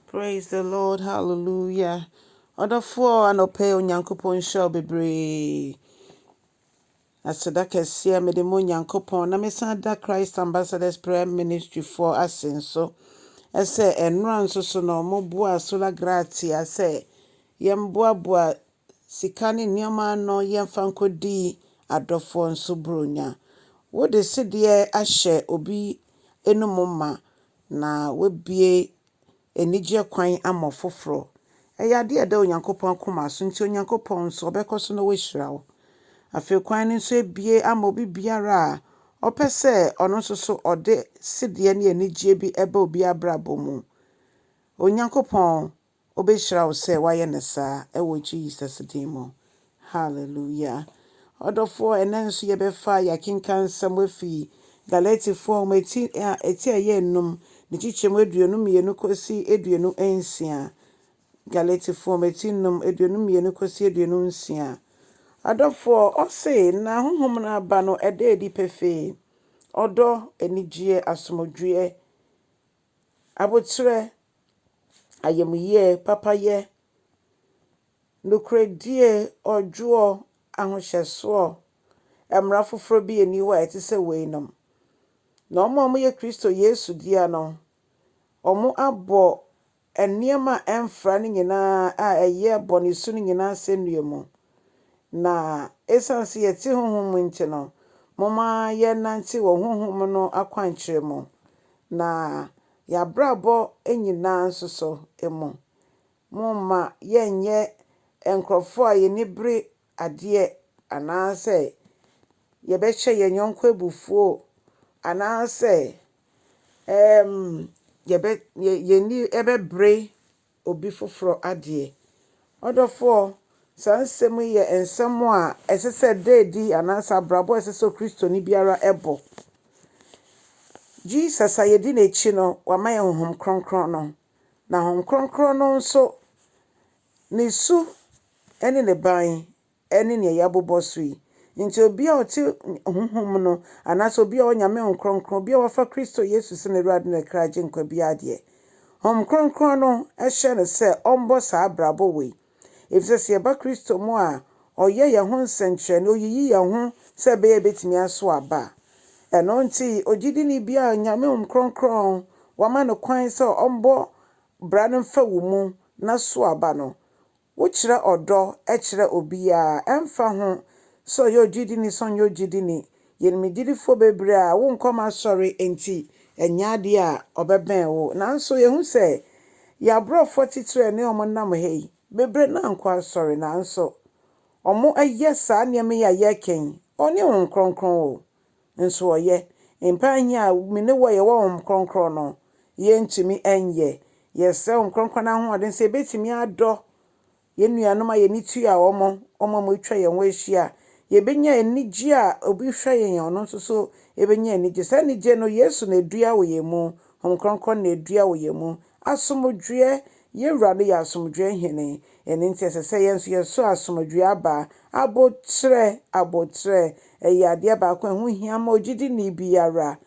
Praise the Lord. Hallelujah. Ọdọfoɔ anɔpɛ Onyankopɔn hyɛ bebree. Aseda kɛseɛ mede mo Onyankopɔn na mesan da Christ Ambassadors Prayer Ministry for ase nso. Ɛsɛ ɛnora nso so na ɔmoboa sola gratia sɛ yɛmboaboa sika ne nneɛma ano yɛmfa nkɔdi adɔfoɔ nso bronya. Wode sedeɛ ahyɛ obi enum ma na wabie enigye kwan ama foforo. Ɛyɛ ade a ɛda Onyankopɔn akoma so nti Onyankopɔn nso ɔbɛkɔ so na wahyira wo. Afei kwan no nso ebie ama obi biara a ɔpɛ sɛ ɔno nso so ɔde sedeɛ ne anigye bi ɛba obi abrabɔ mu. Onyankopɔn ɔbɛhyira wo sɛ wayɛ ne saa ɛwɔ Jesus din mu. Hallelujah. Ɔdɔfoɔ ɛnɛ nso yɛbɛfa yɛakenka nsɛm afi Galatifoɔ eti a ɛyɛ enum ne kyekyɛmu 22 kɔsi 26. Galatifoɔ eti num 22 kɔsi 26. Adɔfoɔ ɔse na honhom no aba no ɛda edi pefee. Ɔdɔ, anigye, asomdwoe, abotrɛ, ayamyɛ, papayɛ, nokoredie, ɔdwoɔ, ahohyɛsoɔ, mmara foforɔ bi eni hɔ a ɛte sɛ weinom. Na ɔmo a moyɛ Kristo Yesu dia no, ɔmo abɔ nneɛma a ɛmfra no nyinaa a ɛyɛ bɔnesu no nyinaa asɛnnua mu. Na ɛsiane sɛ yɛte honhom mu nti no, momma yɛnnante wɔ honhom no akwankyerɛ mu. Na yɛabrabɔ nyinaa nso so mu. Momma yɛnyɛ nkurɔfoɔ a yɛni bere adeɛ anaasɛ yɛbɛhyɛ yɛn yɔnko abufuo anaasɛ yɛni ɛbɛbere obi foforɔ adeɛ. Ɔdɔfoɔ saa nsɛm yi yɛ nsɛm a ɛsɛ sɛ daadi anaasɛ abrabɔ a ɛsɛ sɛ Kristoni biara ɛbɔ. Jesus a yɛdi n'akyi no wama yɛn Homhom Kronkron no. Na Homhom Kronkron no nso ne su ɛne ne ban ɛne nea yɛabobɔ so yi. Nti obi a ɔte honhom no anaasɛ obi a ɔnyame Homhom Kronkron, obi a wafa Kristo Yesu sɛ ne Awurade ne Kristɔ agye nkwa bi adeɛ. Homhom Kronkron no ɛhyɛ no sɛ ɔmbɔ saa abrabɔ wei. Efisɛ sɛ yɛba Kristo mu a ɔyɛ yɛn ho nsɛnkyerɛnne, oyiyi yɛn ho sɛ ɛbɛyɛ betumi aso aba. Ɛno nti ogyidini bi a nyame Homhom Kronkron wama no kwan sɛ ɔmbɔ bra no mfa wo mu na so aba no. Wokyerɛ ɔdɔ ɛkyerɛ obiara ɛmfa ho sɛ ɔyɛ ogyidini sɛ ɔnyɛ ogyidini. Yɛnimgyidifo bebree a wonkɔm asɔre enti ɛnyɛ ade a ɔbɛbɛn wo. Nanso yɛhu sɛ yɛaborɔfoɔ titire ne ɔmo nam ha yi bebree na ankɔ asɔre nanso ɔmo ɛyɛ saa nneɛma yi a yɛkɛn ɔne Homhom Kronkron o. Nso ɔyɛ mpɛn a mene wɔ yɛwɔ Homhom Kronkron no yɛntumi ɛnyɛ. Yɛsrɛ Homhom Kronkron ahoɔden sɛ yɛbɛtumi adɔ yɛn nuanom a yɛni tu a ɔmo mo atwa yɛn ho ahyia. Yɛbɛnya anigye a obi hwɛ yɛn ɔno nso so yɛbɛnya anigye. Saa anigye no Yesu na edua wɔ yɛn mu, Homhom Kronkron na edua wɔ yɛn mu. Asomdwoe, yɛwura no yɛ asomdwoe hene. Ɛno nti ɛsɛ sɛ yɛn nso yɛso asomdwoe aba. Abotrɛ ɛyɛ adeɛ baako a ɛho hia ma ogyidini biara.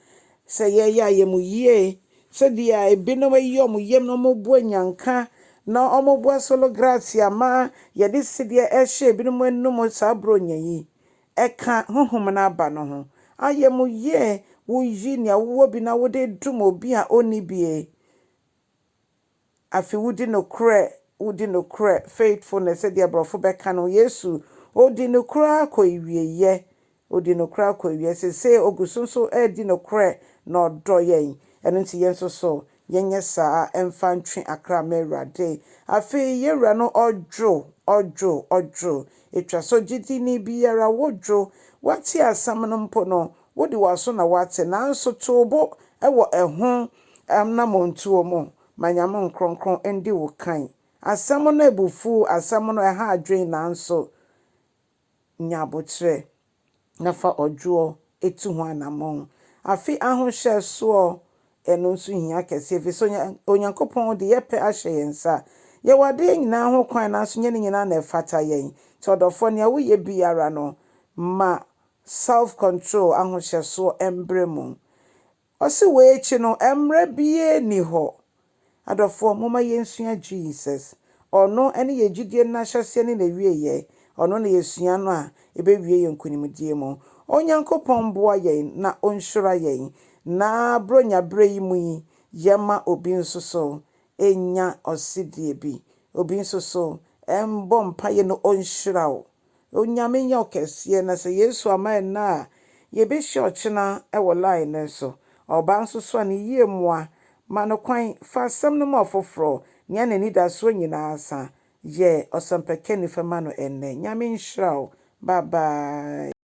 Sɛ yɛyɛ a yɛmu yie, sɛdeɛ a ebinom ayi ɔmo yam na ɔmo bua nyanka na ɔmo bua solo gratia ma yɛde sedeɛ ɛhyɛ ebinom anum saa bronya yi. Ɛka honhom no aba no ho. Ayɛmu yie woyi nea wowɔ bi na wode dum obi a ɔnni bie. Afei wodi nokorɛ faithfulness sɛdeɛ Aborɔfo bɛka no. Yesu odi nokorɛ akɔ iwieyɛ. Sesei ogu so nso adi nokorɛ na ɔdɔ yɛn. Ɛno nti yɛn nso so yɛnyɛ saa ɛmfa ntwe akra ma Awurade. Afei yɛwura no ɔdwo. Etwa so gyidini biara wodwo. Wate asɛm no mpo no wode w'aso na wate nanso tobo ɛwɔ ɛho anamontuo mu. Ma nyame Homhom Kronkron ndi wo kan. Asɛm no ebufu, asɛm no ɛha adwen nanso nya abotrɛ na fa ɔdwo etu ho anamon. Afei ahohyɛsoɔ ɛno nso hia kɛse. Efisɛ Onyankopɔn de yɛpɛ ahyɛ yɛn nsa. Yɛwɔ ade nyinaa ho kwan nanso nyɛ ne nyinaa na ɛfata yɛn. Nti ɔdɔfoɔ nea woyɛ biara no ma self control ahohyɛsoɔ ɛmbrɛ mu. Ɔse wei akyi no mmerɛ bie ni hɔ. Adofo moma yensua Jesus. Ono ene ye gidie na hyase ne na wieye. Ono na yesua no a ebewie ye nkunimdie mu. Onyankopon boa ye na onhyira ye. Na bronya bre yi mu yi yema obi nso so enya osidie bi. Obi nso so embo mpaye no onhyira wo. Onyame nya okese na se Yesu amaye na ye be ochina e wo line no so. Oba nso so ne yie moa ma no kwan fa asɛm no ma ofoforo nya n'ani da so nyina asa ye osempeke ni fama no enne nyame nhyira wo. Bye bye.